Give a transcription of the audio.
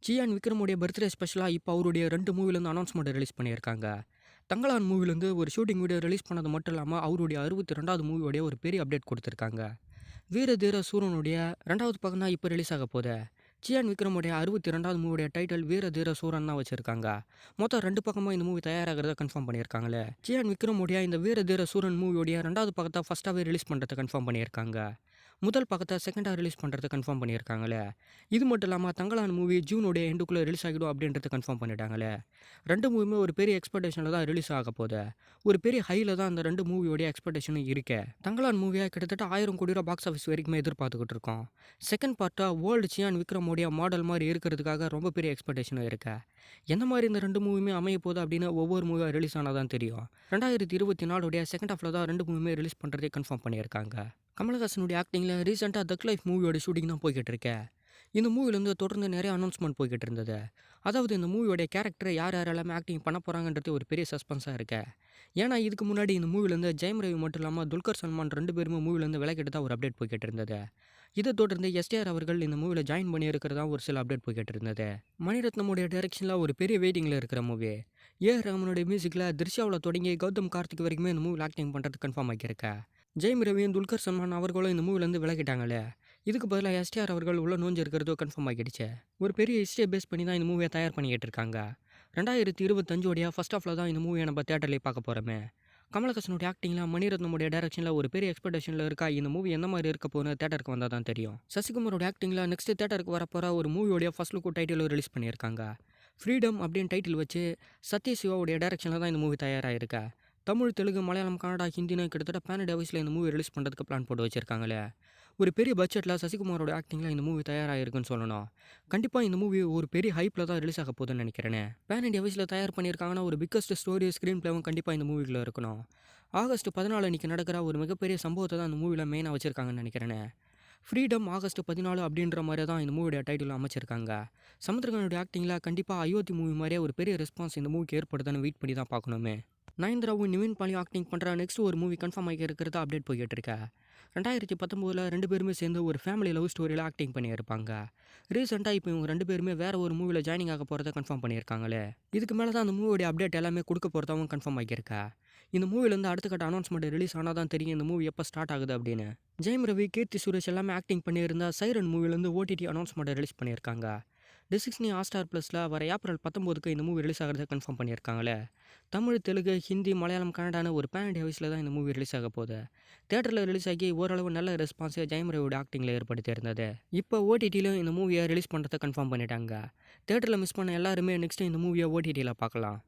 Cyan விக்ரமுடைய birthday ஸ்பெஷலாக இப்போ அவருடைய 2 மூவிலேருந்து அனௌன்ஸ்மெண்ட் ரிலீஸ் பண்ணியிருக்காங்க. தங்கலான் மூவிலேருந்து ஒரு ஷூட்டிங் வீடியோ ரிலீஸ் பண்ணது மட்டும் இல்லாமல் அவருடைய 62வது மூவியோடைய ஒரு பெரிய அப்டேட் கொடுத்துருக்காங்க. வீர தீர சூரனுடைய 2வது பக்கம் தான் இப்போ ரிலீஸ் ஆக போகுது. சியான் விக்ரமுடைய 62வது மூவியோடைய டைட்டில் வீர தீர சூரன் தான் வச்சிருக்காங்க. மொத்தம் 2 பக்கமும் இந்த மூவி தயாராகிறத கன்ஃபார்ம் பண்ணியிருக்காங்களே. சியான் விக்ரமுடைய இந்த வீர தீர சூரன் மூவியோடைய 2வது பக்கத்தை ஃபர்ஸ்ட்டாகவே ரிலீஸ் பண்ணுறதை கன்ஃபார்ம் பண்ணியிருக்காங்க. முதல் பக்கத்தை செகண்டாக ரிலீஸ் பண்ணுறதை கன்ஃபார்ம் பண்ணியிருக்காங்களே. இது மட்டும் இல்லாமல் தங்கலான் மூவி ஜூனோடைய எண்டுக்குள்ளே ரிலீஸ் ஆகிடும் அப்படின்றத கன்ஃபார்ம் பண்ணிட்டாங்களே. 2 மூவியுமே ஒரு பெரிய எக்ஸ்பெக்டேஷனில் தான் ரிலீஸ் ஆக போகுது. ஒரு பெரிய ஹையில் தான் அந்த 2 மூவியோடைய எக்ஸ்பெக்டேஷனும் இருக்கு. தங்கலான் மூவியை கிட்டத்தட்ட 1000 கோடி ரூபா பாக்ஸ் ஆஃபீஸ் வரைக்குமே எதிர்பார்த்துக்கிட்டு இருக்கோம். செகண்ட் பார்ட்டாக வேர்ல்டு சியான் விக்ரமோடைய மாடல் மாதிரி இருக்கிறதுக்காக ரொம்ப பெரிய எக்ஸ்பெக்டேஷனும் இருக்கு. எந்த மாதிரி இந்த 2 மூவியுமே அமைய போகுது அப்படின்னு ஒவ்வொரு மூவியாக ரிலீஸ் ஆனால் தான் தெரியும். 2024 செகண்ட் ஹாஃபில் தான் 2 மூவியுமே ரிலீஸ் பண்ணுறதே கன்ஃபார்ம் பண்ணியிருக்காங்க. கமலஹாசனுடைய ஆக்டிங்கில் ரீசெண்டாக தக் லைஃப் மூவியோட ஷூட்டிங் தான் போய்கிட்டு இருக்கு. இந்த மூவிலேருந்து தொடர்ந்து நிறைய அனௌன்ஸ்மெண்ட் போய்கிட்டு இருந்தது. அதாவது இந்த மூவியோடைய கேரக்டரை யார் யாரெல்லாமே ஆக்டிங் பண்ண போகிறாங்கன்றது ஒரு பெரிய சஸ்பென்ஸாக இருக்கு. ஏன்னா இதுக்கு முன்னாடி இந்த மூவிலேருந்து ஜெயம் ரவி மட்டும் இல்லாமல் துல்கர் சல்மான் 2 பேருமே மூவிலேருந்து விலகிட்டு தான் ஒரு அப்டேட் போய்கிட்டு இருந்தது. இதை தொடர்ந்து எஸ்டிஆர் அவர்கள் இந்த மூவியில் ஜாயின் பண்ணி இருக்கிறதா ஒரு சில அப்டேட் போய்கிட்டு இருந்தது. மணிரத்னமுடைய டைரக்ஷனில் ஒரு பெரிய வெயிட்டிங்கில் இருக்கிற மூவி. ஏஆர் ரஹ்மானுடைய மியூசிக்கில் திரிஷாவில் தொடங்கி கௌதம் கார்த்திக் வரைக்குமே இந்த மூவியில் ஆக்டிங் பண்ணுறது கன்ஃபார்ம் ஆகியிருக்க. ஜெயம் ரவியும் துல்கர் சல்மான் அவர்களும் இந்த மூவிலேருந்து விலகிட்டாங்களே. இதுக்கு பதிலாக எஸ்டிஆர் அவர்கள் உள்ள நோஞ்சு இருக்கிறதோ கன்ஃபார்ம் ஆகிடுச்சு. ஒரு பெரிய ஹிஸ்டரியை பேஸ் பண்ணி தான் இந்த மூவியை தயார் பண்ணிக்கிட்டு இருக்காங்க. 2025 ஃபர்ஸ்ட் ஹாஃபில் தான் இந்த மூவியை நம்ம தேட்டர்லேயே பார்க்க போகிறோமே. கமலஹாசனுடைய ஆக்டிங்கில் மணிரத்னமுடைய டைரக்ஷனில் ஒரு பெரிய எக்ஸ்பெக்டேஷனில் இருக்கா. இந்த மூவி எந்த மாதிரி இருக்க போகுதுன்னு தேட்டருக்கு வந்தால் தான் தெரியும். சசிகுமாரோட ஆக்டிங்கில் நெக்ஸ்ட் தேட்டருக்கு வரப்போகிற ஒரு மூவியோடைய ஃபர்ஸ்ட் லுக் டைட்டிலும் ரிலீஸ் பண்ணியிருக்காங்க. ஃப்ரீடம் அப்படின்னு டைட்டில் வச்சு சத்யசிவாவுடைய டைரக்ஷனில் தான் இந்த மூவி தயாராகிருக்கா. தமிழ், தெலுங்கு, மலையாளம், கன்னடா, ஹிந்தின்னு கிட்டத்தட்ட பேன் டெவைஸில் இந்த மூவி ரிலீஸ் பண்ணுறதுக்கு பிளான் போட்டு வச்சிருக்காங்களே. ஒரு பெரிய பட்ஜெட்டில் சசிகுமாரோட ஆக்டிங்கில் இந்த மூவி தயாராகிருக்குன்னு சொல்லணும். கண்டிப்பாக இந்த மூவி ஒரு பெரிய ஹைப்பில் தான் ரிலீஸ் ஆக போகுதுன்னு நினைக்கிறேன். பேன் டெவைஸில் தயார் பண்ணியிருக்காங்கன்னா ஒரு பிக்கஸ்ட் ஸ்டோரி ஸ்க்ரீன் பிளேவும் கண்டிப்பாக இந்த மூவியில் இருக்கணும். ஆகஸ்ட் 14 அன்றைக்கி நடக்கிற ஒரு மிகப்பெரிய சம்பவத்தை தான் இந்த மூவியில் மெயினாக வச்சுருக்காங்கன்னு நினைக்கிறேன். ஃப்ரீடம் ஆகஸ்ட் 14 அப்படின்ற மாதிரி தான் இந்த மூவியோட டைட்டில் அமைச்சிருக்காங்க. சமுத்திரகனுடைய ஆக்டிங்கில் கண்டிப்பாக அயோத்தி மூவி மாதிரியே ஒரு பெரிய ரெஸ்பான்ஸ் இந்த மூவிக்கு ஏற்படுதுன்னு வெயிட் பண்ணி தான் பார்க்கணுமே. நயன்தாராவும் நிவின் பாலியும் ஆக்டிங் பண்ணுற நெக்ஸ்ட் ஒரு மூவி கன்ஃபார்ம் ஆகி இருக்கிறதா அப்டேட் போய்கிட்டு இருக்கா. 2019 2 பேருமே சேர்ந்து ஒரு ஃபேமிலி லவ் ஸ்டோரியில் ஆக்டிங் பண்ணியிருப்பாங்க. ரீசெண்டாக இப்போ இவங்க 2 பேருமே வேறு ஒரு மூவியில் ஜாயினிங் ஆக போகிறத கன்ஃபார்ம் பண்ணியிருக்காங்களே. இதுக்கு மேலே தான் அந்த மூவியோட அப்டேட் எல்லாமே கொடுக்க போகிறதாவும் கன்ஃபார்ம் ஆகியிருக்கா. இந்த மூவிலேருந்து அடுத்த கட்ட அனௌன்ஸ்மெண்ட் ரிலீஸ் ஆனால் தான் தெரியும் இந்த மூவி எப்போ ஸ்டார்ட் ஆகுது அப்படின்னு. ஜெயம் ரவி, கீர்த்தி சுரேஷ் எல்லாமே ஆக்டிங் பண்ணியிருந்தா சைரன் மூவிலேருந்து ஓடிடி அனௌன்ஸ்மெண்ட் ரிலீஸ் பண்ணியிருக்காங்க. டிஸ்னி ஹாட்ஸ்டார் ப்ளஸில் வர ஏப்ரல் 19 இந்த மூவி ரிலீஸ் ஆகிறத கன்ஃபார்ம் பண்ணியிருக்காங்களே. தமிழ், தெலுங்கு, ஹிந்தி, மலையாளம், கன்னடான ஒரு பேன் டெவைஸில் தான் இந்த மூவி ரிலீஸ் ஆக போகுது. தேட்டரில் ரிலீஸ் ஆகி ஓரளவு நல்ல ரெஸ்பான்ஸை ஜெயம் ரவியோட ஆக்டிங்கில் ஏற்படுத்தி இருந்தது. இப்போ ஓடிடியிலும் இந்த மூவியை ரிலீஸ் பண்ணுறதை கன்ஃபார்ம் பண்ணிட்டாங்க. தேட்டரில் மிஸ் பண்ண எல்லாருமே நெக்ஸ்ட் இந்த மூவியை ஓடிடியில் பார்க்கலாம்.